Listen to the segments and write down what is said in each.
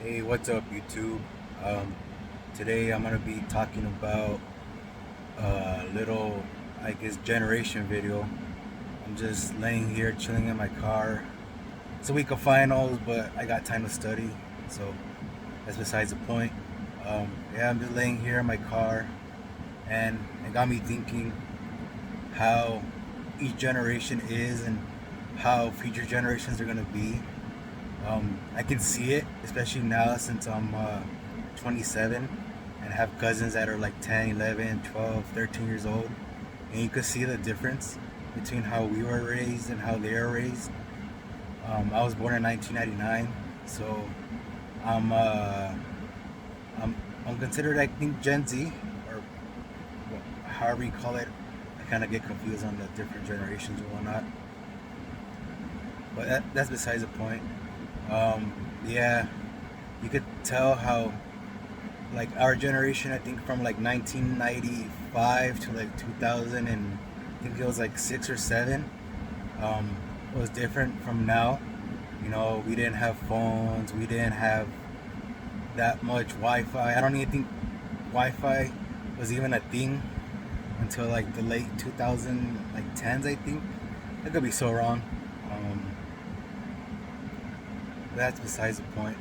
Hey, what's up, YouTube? Um, Today I'm gonna be talking about a little, I guess, generation video. I'm just laying here chilling in my car. It's a week of finals, but I got time to study, so that's besides the point. Yeah, I'm just laying here in my car, and it got me thinking how each generation is and how future generations are gonna be. I can see it, especially now since I'm 27 and have cousins that are like 10, 11, 12, 13 years old. And you could see the difference between how we were raised and how they are raised. I was born in 1999, so I'm, uh, I'm, I'm considered, I think, Gen Z, or however you call it. I kind of get confused on the different generations and whatnot. But that's besides the point. Um, yeah, you could tell how like our generation, I think from like 1995 to like 2000 and I think it was like 6 or 7, um, was different from now. We didn't have phones, we didn't have that much Wi-Fi. I don't even think Wi-Fi was even a thing until like the late 2000 like tens, I think. I could be so wrong. um, that's besides the point.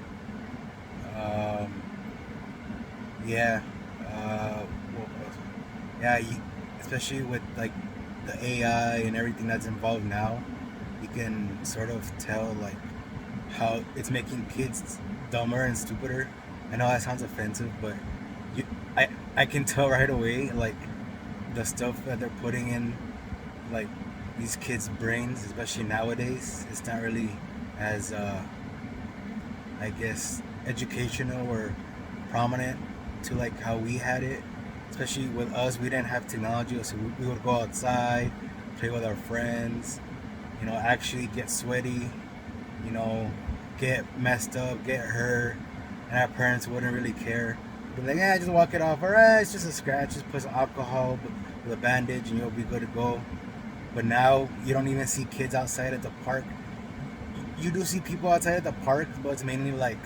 um, yeah. What was yeah, especially with like the AI and everything that's involved now, you can sort of tell like how it's making kids dumber and stupider. I know that sounds offensive, but you, I can tell right away like the stuff that they're putting in like these kids' brains, especially nowadays. It's not really as I guess educational or prominent to like how we had it. Especially with us, we didn't have technology, so we would go outside, play with our friends, actually get sweaty, you know, get messed up, get hurt, and our parents wouldn't really care. They'd be like, yeah, just walk it off. All right, it's just a scratch. Just put some alcohol with a bandage, and you'll be good to go. But now you don't even see kids outside at the park. You do see people outside at the park, but it's mainly like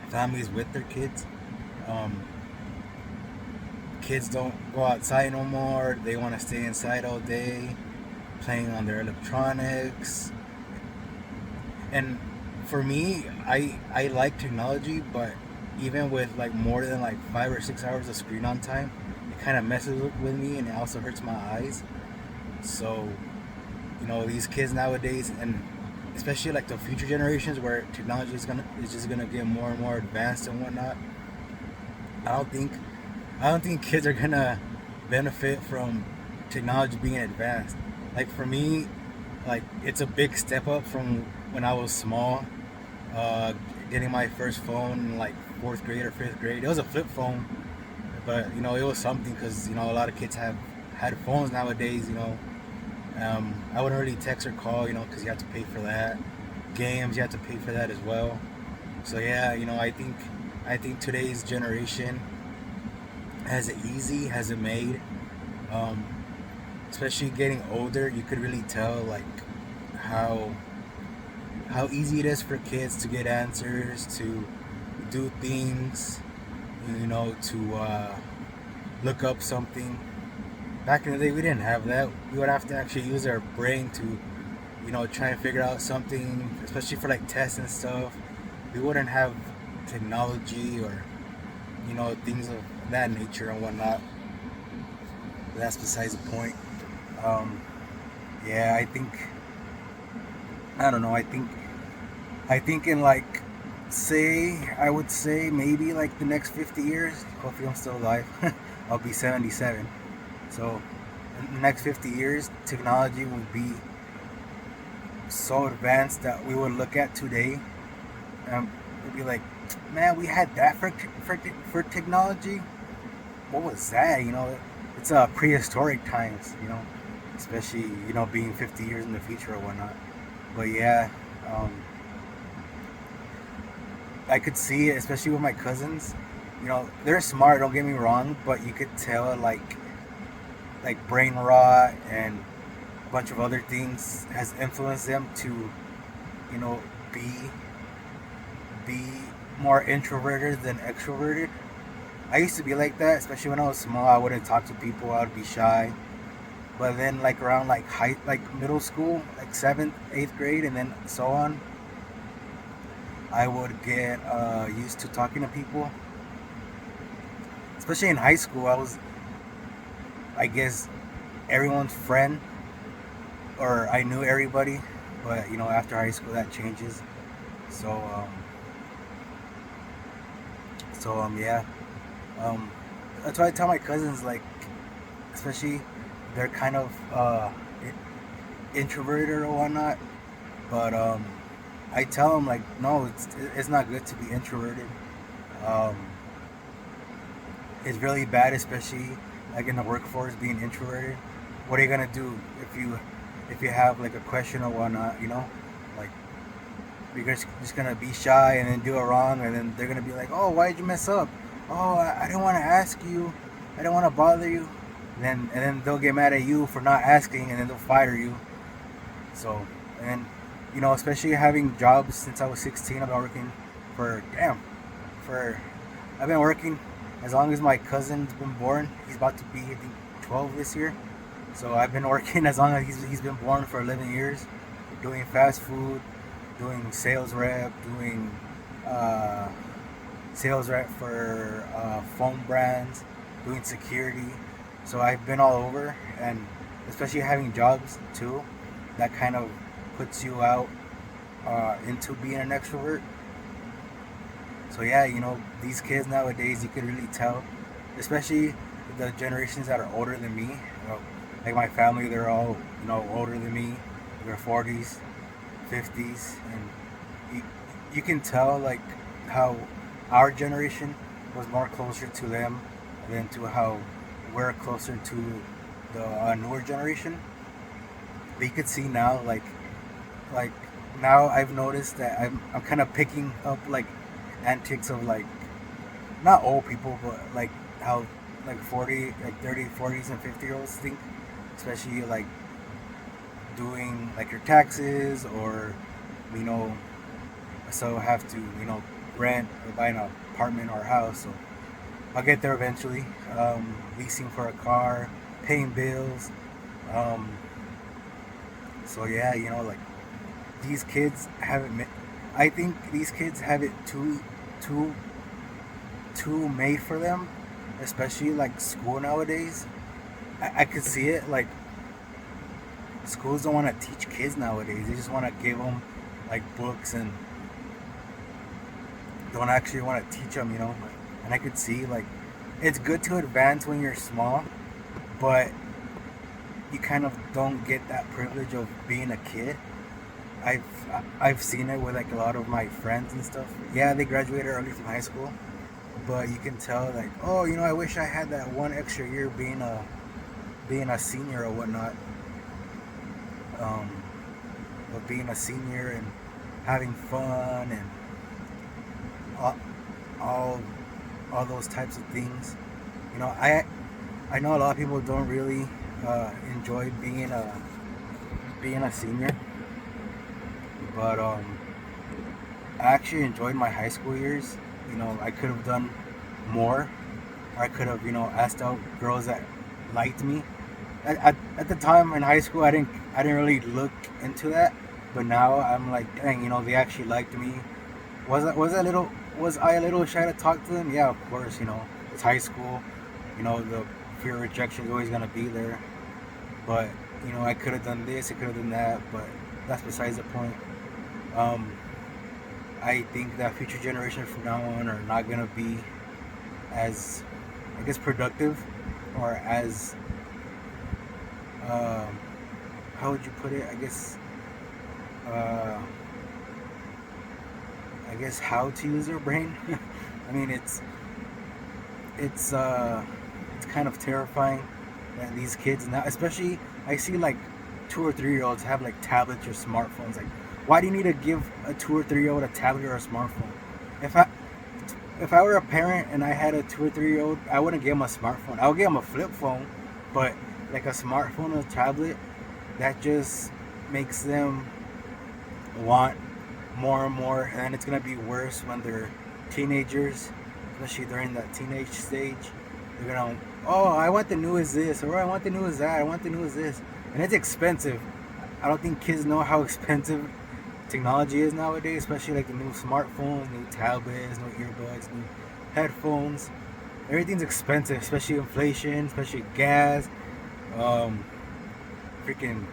families with their kids. Um, Kids don't go outside no more. They want to stay inside all day, playing on their electronics. And for me, I like technology, but even with like more than like 5 or 6 hours of screen on time, it kind of messes with me, and it also hurts my eyes. So these kids nowadays, and especially like the future generations, where technology is just gonna get more and more advanced and whatnot. I don't think I don't think kids are gonna benefit from technology being advanced. Like for me, like it's a big step up from when I was small. Uh, Getting my first phone in like fourth grade or fifth grade. It was a flip phone, but it was something because a lot of kids have had phones nowadays. I wouldn't really text or call, because you have to pay for that. Games, you have to pay for that as well. So yeah, I think today's generation has it easy, has it made. Um, Especially getting older, you could really tell like how how easy it is for kids to get answers, to do things, to look up something. Back in the day, we didn't have that. We would have to actually use our brain to, try and figure out something, especially for like tests and stuff. We wouldn't have technology or, things of that nature and whatnot. But that's besides the point. Um, yeah, I don't know. I think in like, I would say maybe like the next 50 years. Hopefully, I'm still alive. I'll be 77. So, in the next 50 years, technology will be so advanced that we would look at today and we'd be like, man, we had that for technology. What was that? It's prehistoric times. Especially being 50 years in the future or whatnot. But yeah, um, I could see it, especially with my cousins. They're smart. Don't get me wrong, but you could tell like brain rot and a bunch of other things has influenced them to, you know, be be more introverted than extroverted. I used to be like that, especially when I was small. I wouldn't talk to people. I would be shy. But then, like around like middle school, like seventh, eighth grade, and then so on, I would get used to talking to people. Especially in high school, I was, I guess, everyone's friend, or I knew everybody. But after high school, that changes. So, yeah. Um, that's why I tell my cousins, like, especially they're kind of introverted or whatnot. But I tell them like, no, it's not good to be introverted. Um, it's really bad, especially like in the workforce, being introverted. What are you gonna do if you have like a question or whatnot? Like you're just gonna be shy and then do it wrong, and then they're gonna be like, oh, why did you mess up? Oh, I didn't want to ask you. I didn't want to bother you. And then they'll get mad at you for not asking, and then they'll fire you. So, and especially having jobs since I was 16, I've been working for for I've been working as long as my cousin's been born. He's about to be, I think, 12 this year. So I've been working as long as he's been born for 11 years, doing fast food, doing sales rep, doing uh, sales rep for phone brands, doing security. So I've been all over, and especially having jobs too, that kind of puts you out into being an extrovert. So yeah, these kids nowadays, you could really tell, especially the generations that are older than me. Like my family, they're all older than me. They're 40s, 50s, and you can tell like how our generation was more closer to them than to how we're closer to the newer generation. But you could see now, like now I've noticed that I'm kind of picking up like antics of like not old people, but like how like 40, like 30, 40s and 50-year-olds think, especially like doing like your taxes or you know so have to rent or buy an apartment or a house. So I'll get there eventually. Leasing for a car, paying bills. Um, so yeah, like these kids have it. I think these kids have it too too made for them, especially like school nowadays. I could see it like schools don't want to teach kids nowadays. They just want to give them like books and don't actually want to teach them. And I could see like it's good to advance when you're small, but you kind of don't get that privilege of being a kid. I've I've seen it with like a lot of my friends and stuff. Yeah, they graduated early from high school, but you can tell like, oh, I wish I had that one extra year being a senior or whatnot. Um, but being a senior and having fun and all all, all those types of things. I know a lot of people don't really enjoy being a senior, but I actually enjoyed my high school years. I could have done more. I could have asked out girls that liked me. At the time in high school, I didn't really look into that, but now I'm like, dang, they actually liked me. Was I a little shy to talk to them? Yeah, of course. It's high school. The fear of rejection is always gonna be there. But I could have done this, I could have done that, but that's besides the point. Um, I think that future generations from now on are not gonna be as, I guess, productive or as um, how would you put it? Uh, I guess how to use their brain. I mean, it's it's kind of terrifying that these kids now, especially I see like 2 or 3 year olds have like tablets or smartphones. Like, why do you need to give a 2 or 3 year old a tablet or a smartphone? If I if I were a parent and I had a 2 or 3 year old, I wouldn't give him a smartphone. I would give him a flip phone, but like a smartphone or a tablet, that just makes them want more and more, and it's gonna be worse when they're teenagers, especially during that teenage stage, they're gonna, oh, I want the newest this, or I want the newest that, I want the newest this, and it's expensive. I don't think kids know how expensive technology is nowadays, especially like the new smartphones, new tablets, new earbuds, new headphones. Everything's expensive, especially inflation, especially gas, um, freaking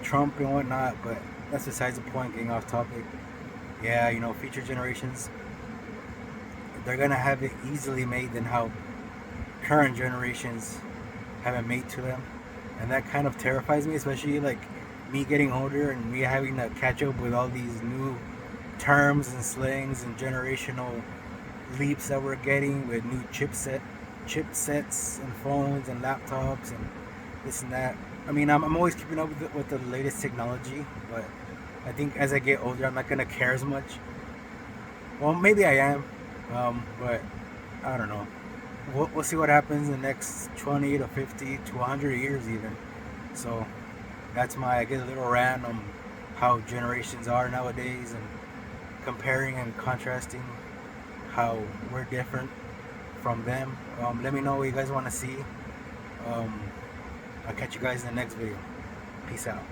Trump and whatnot. But that's besides the point. Getting off topic. Yeah, future generations, they're gonna have it easily made than how current generations have it made to them, and that kind of terrifies me, especially like me getting older and me having to catch up with all these new terms and slangs and generational leaps that we're getting with new chipsets and phones and laptops and this and that. I mean, I'm always keeping up with the latest technology, but I think as I get older, I'm not gonna care as much. Well, maybe I am, but I don't know. We'll see what happens in the next 20 to 50 to 100 years, even. So that's my, I guess, a little rant on how generations are nowadays and comparing and contrasting how we're different from them. Let me know what you guys want to see. Um, I'll catch you guys in the next video. Peace out.